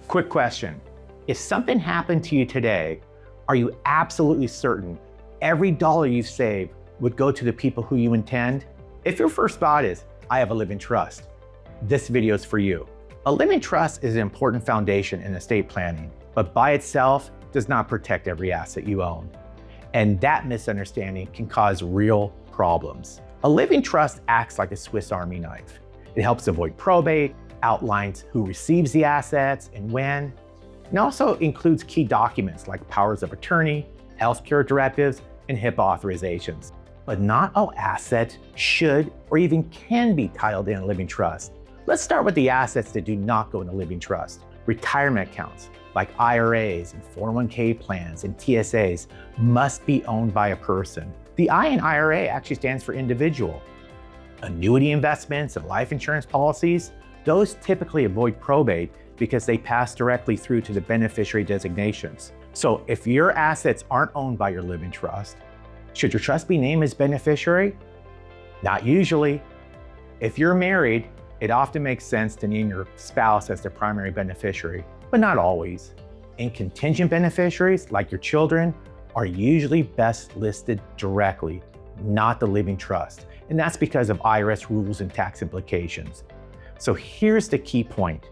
Quick question. If something happened to you today, are you absolutely certain every dollar you've saved would go to the people who you intend? If your first thought is, I have a living trust, this video is for you. A living trust is an important foundation in estate planning, but by itself does not protect every asset you own. And that misunderstanding can cause real problems. A living trust acts like a Swiss Army knife. It helps avoid probate, outlines who receives the assets and when. It also includes key documents like powers of attorney, healthcare directives, and HIPAA authorizations. But not all assets should or even can be titled in a living trust. Let's start with the assets that do not go in a living trust. Retirement accounts like IRAs and 401k plans and TSAs must be owned by a person. The I in IRA actually stands for individual. Annuity investments and life insurance policies, those typically avoid probate because they pass directly through to the beneficiary designations. So if your assets aren't owned by your living trust, should your trust be named as beneficiary? Not usually. If you're married, it often makes sense to name your spouse as the primary beneficiary, but not always. And contingent beneficiaries, like your children, are usually best listed directly, not the living trust. And that's because of IRS rules and tax implications. So here's the key point.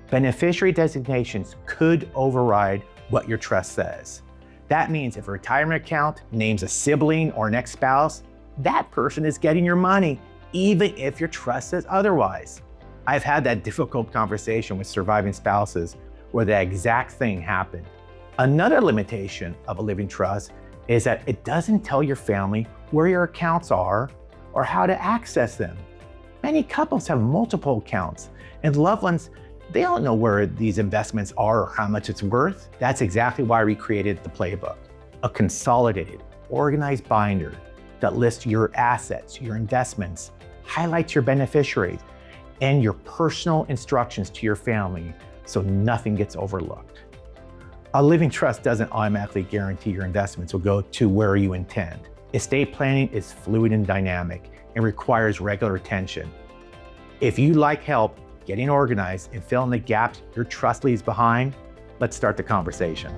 Beneficiary designations could override what your trust says. That means if a retirement account names a sibling or an ex-spouse, that person is getting your money, even if your trust says otherwise. I've had that difficult conversation with surviving spouses where the exact thing happened. Another limitation of a living trust is that it doesn't tell your family where your accounts are or how to access them. Many couples have multiple accounts, and loved ones, they don't know where these investments are or how much it's worth. That's exactly why we created the Playbook, a consolidated, organized binder that lists your assets, your investments, highlights your beneficiaries, and your personal instructions to your family so nothing gets overlooked. A living trust doesn't automatically guarantee your investments will go to where you intend. Estate planning is fluid and dynamic and requires regular attention. If you like help getting organized and filling the gaps your trust leaves behind, let's start the conversation.